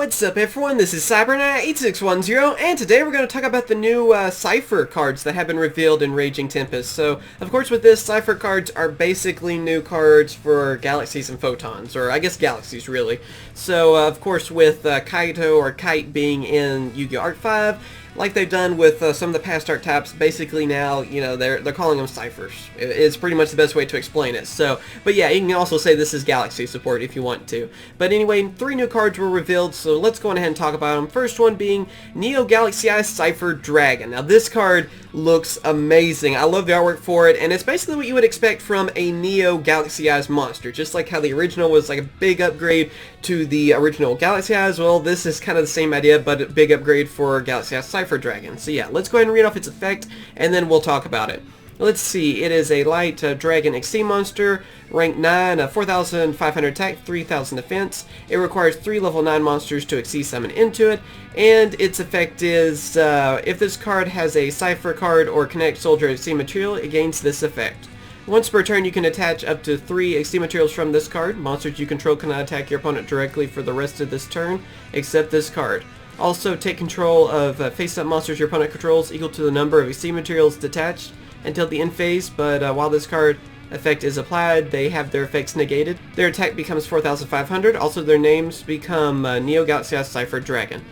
What's up everyone, this is CyberKnight 8610, and today we're going to talk about the new Cipher cards that have been revealed in Raging Tempest. So, of course with this, Cipher cards are basically new cards for galaxies and photons, or I guess galaxies really. So, of course with Kaito or Kite being in Yu-Gi-Oh! Art 5, like they've done with some of the past archetypes, basically now, you know, they're calling them ciphers. It's pretty much the best way to explain it. So, but yeah, you can also say this is Galaxy support if you want to. But anyway, 3 new cards were revealed, so let's go ahead and talk about them. First one being Neo Galaxy-Eyes Cipher Dragon. Now this card looks amazing. I love the artwork for it, and it's basically what you would expect from a Neo Galaxy-Eyes monster. Just like how the original was like a big upgrade to the original Galaxy-Eyes, well, this is kind of the same idea, but a big upgrade for Galaxy-Eyes Cipher Dragon. So yeah, let's go ahead and read off its effect, and then we'll talk about it. Let's see, it is a light dragon XC monster, rank 9, 4,500 attack, 3,000 defense. It requires 3 level 9 monsters to XC summon into it, and its effect is, if this card has a Cipher card or Connect Soldier XC material, it gains this effect. Once per turn, you can attach up to 3 XC materials from this card. Monsters you control cannot attack your opponent directly for the rest of this turn, except this card. Also, take control of face-up monsters your opponent controls equal to the number of XC materials detached until the end phase, but while this card effect is applied, they have their effects negated. Their attack becomes 4,500. Also, their names become Neo Galaxy-Eyes Cipher Dragon.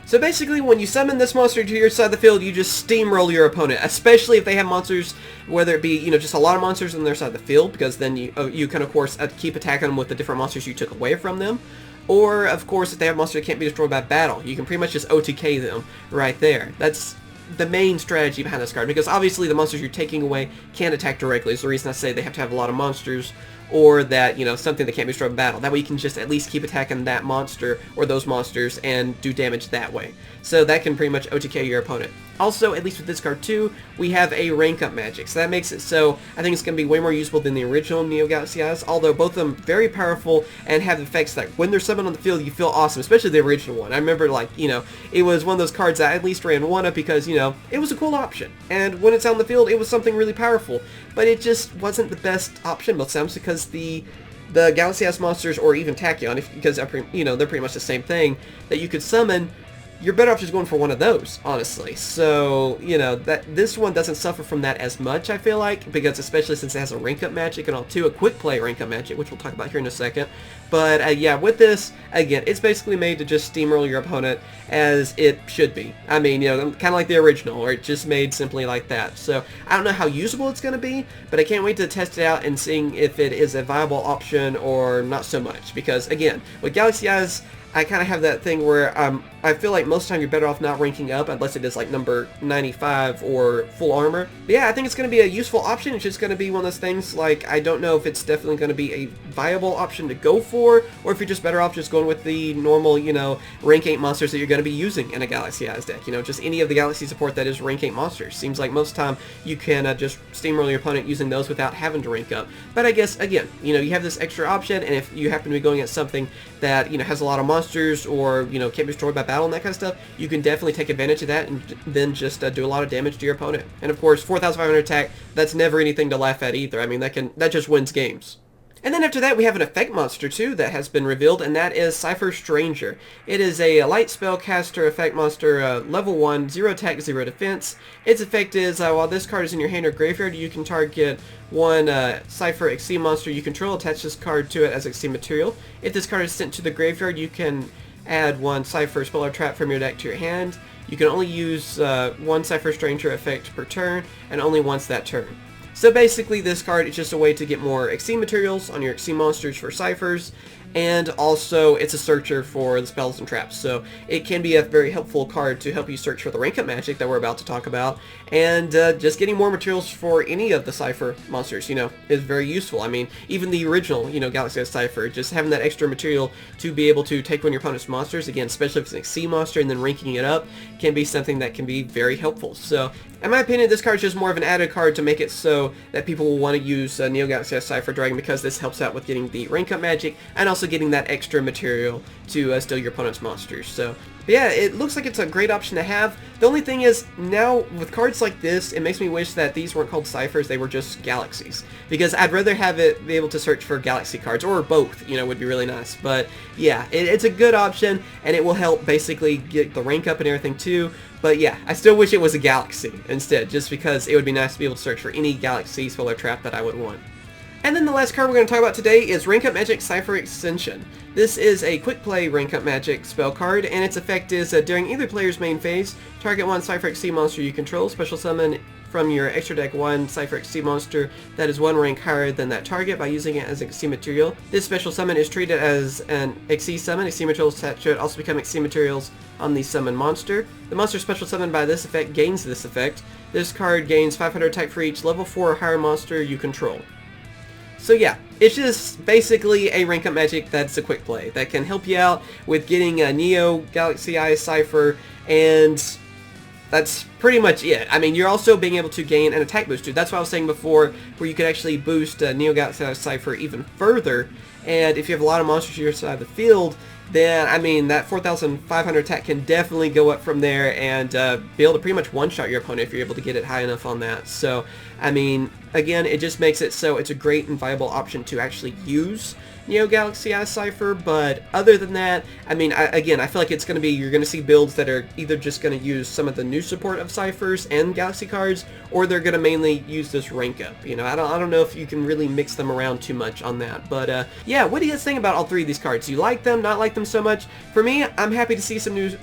So basically, when you summon this monster to your side of the field, you just steamroll your opponent, especially if they have monsters, whether it be, you know, just a lot of monsters on their side of the field, because then you can, of course, keep attacking them with the different monsters you took away from them. Or, of course, if they have monsters that can't be destroyed by battle, you can pretty much just OTK them right there. That's the main strategy behind this card, because obviously the monsters you're taking away can't attack directly. It's the reason I say they have to have a lot of monsters, or that, you know, something that can't be destroyed in battle. That way you can just at least keep attacking that monster or those monsters and do damage that way. So that can pretty much OTK your opponent. Also, at least with this card too, we have a Rank-Up-Magic. So that makes it so I think it's going to be way more useful than the original Neo Galaxy-Eyes, although both of them very powerful and have effects that when they're summoned on the field you feel awesome, especially the original one. I remember, like, you know, it was one of those cards that I at least ran one of because, you know, it was a cool option. And when it's on the field, it was something really powerful. But it just wasn't the best option most times because the Galaxy-Eyes monsters, or even Tachyon, because you know, they're pretty much the same thing, that you could summon, you're better off just going for one of those, honestly. So, you know, that this one doesn't suffer from that as much, I feel like, because especially since it has a Rank-Up-Magic and all too, a quick play Rank-Up-Magic, which we'll talk about here in a second. But yeah, with this, again, it's basically made to just steamroll your opponent as it should be. I mean, you know, kind of like the original, or it's just made simply like that. So I don't know how usable it's going to be, but I can't wait to test it out and seeing if it is a viable option or not so much. Because again, with Galaxy-Eyes, I kind of have that thing where I feel like most of the time you're better off not ranking up unless it is like number 95 or full armor. But yeah, I think it's going to be a useful option. It's just going to be one of those things, like, I don't know if it's definitely going to be a viable option to go for, or if you're just better off just going with the normal, you know, rank 8 monsters that you're going to be using in a Galaxy-Eyes deck. You know, just any of the Galaxy support that is rank 8 monsters. Seems like most of the time you can just steamroll your opponent using those without having to rank up. But I guess, again, you know, you have this extra option, and if you happen to be going at something that, you know, has a lot of monsters, or, you know, can't be destroyed by battle and that kind of stuff, you can definitely take advantage of that and then just do a lot of damage to your opponent. And of course, 4,500 attack, that's never anything to laugh at either. I mean, that just wins games. And then after that, we have an effect monster too that has been revealed, and that is Cipher Stranger. It is a light spellcaster effect monster, level 1, 0 attack, 0 defense. Its effect is, while this card is in your hand or graveyard, you can target one Cipher XC monster you control, attach this card to it as XC material. If this card is sent to the graveyard, you can add one Cipher spell or trap from your deck to your hand. You can only use one Cipher Stranger effect per turn, and only once that turn. So basically this card is just a way to get more XC materials on your XC monsters for Ciphers, and also it's a searcher for the spells and traps. So it can be a very helpful card to help you search for the Rank-Up-Magic that we're about to talk about, and just getting more materials for any of the Cipher monsters, you know, is very useful. I mean, even the original, you know, Galaxy-Eyes Cipher, just having that extra material to be able to take one of your opponent's monsters, again, especially if it's an XC monster, and then ranking it up, can be something that can be very helpful. So in my opinion, this card is just more of an added card to make it so that people will want to use Neo Galaxy-Eyes Cipher Dragon, because this helps out with getting the Rank-Up-Magic and also getting that extra material to steal your opponent's monsters. So But yeah, it looks like it's a great option to have. The only thing is, now with cards like this, it makes me wish that these weren't called Ciphers, they were just Galaxies. Because I'd rather have it be able to search for Galaxy cards, or both, you know, would be really nice. But yeah, it's a good option, and it will help basically get the rank up and everything too. But yeah, I still wish it was a Galaxy instead, just because it would be nice to be able to search for any Galaxy Solar Trap that I would want. And then the last card we're going to talk about today is Rank-Up-Magic Cipher Extension. This is a quick play Rank-Up-Magic spell card, and its effect is during either player's main phase, target one Cipher Exceed monster you control, special summon from your extra deck one Cipher Exceed monster that is one rank higher than that target by using it as an Exceed material. This special summon is treated as an Exceed summon. Exceed materials should also become Exceed materials on the summon monster. The monster special summoned by this effect gains this effect. This card gains 500 attack for each level 4 or higher monster you control. So yeah, it's just basically a Rank-Up-Magic that's a quick play that can help you out with getting a Neo Galaxy-Eyes Cipher, and that's pretty much it. I mean, you're also being able to gain an attack boost too. That's what I was saying before, where you could actually boost Neo Galaxy-Eyes Cipher even further, and if you have a lot of monsters to your side of the field, then, I mean, that 4,500 attack can definitely go up from there and be able to pretty much one-shot your opponent if you're able to get it high enough on that. So, I mean, again, it just makes it so it's a great and viable option to actually use Neo Galaxy-Eyes Cipher, but other than that, I mean, again, I feel like it's going to be, you're going to see builds that are either just going to use some of the new support of Ciphers and Galaxy cards, or they're going to mainly use this rank up. You know, I don't know if you can really mix them around too much on that, but yeah, what do you guys think about all three of these cards? Do you like them, not like them so much? For me, I'm happy to see some new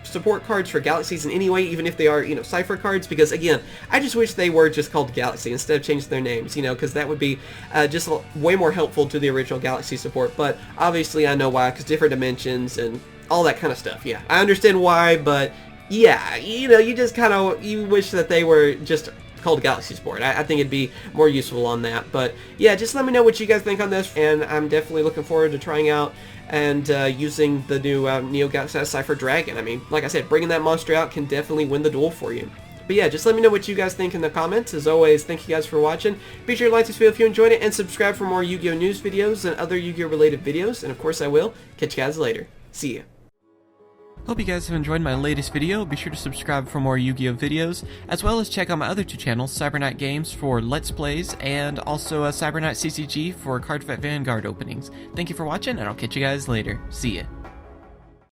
support cards for Galaxies in any way, even if they are, you know, Cipher cards, because again, I just wish they were just called Galaxy instead of changing their names, you know, because that would be just way more helpful to the original Galaxy support. But obviously I know why, because different dimensions and all that kind of stuff. Yeah, I understand why, but yeah, you know, you just kind of, you wish that they were just called Galaxy support. I think it'd be more useful on that. But yeah, just let me know what you guys think on this, and I'm definitely looking forward to trying out and using the new Neo Galaxy-Eyes Cipher Dragon. I mean, like I said, bringing that monster out can definitely win the duel for you. But yeah, just let me know what you guys think in the comments. As always, thank you guys for watching. Be sure to like this video if you enjoyed it, and subscribe for more Yu-Gi-Oh! News videos and other Yu-Gi-Oh! Related videos. And of course I will. Catch you guys later. See ya. Hope you guys have enjoyed my latest video. Be sure to subscribe for more Yu-Gi-Oh! Videos, as well as check out my other two channels, CyberKnight Games for Let's Plays, and also CyberKnight CCG for Card Fight Vanguard openings. Thank you for watching, and I'll catch you guys later. See ya.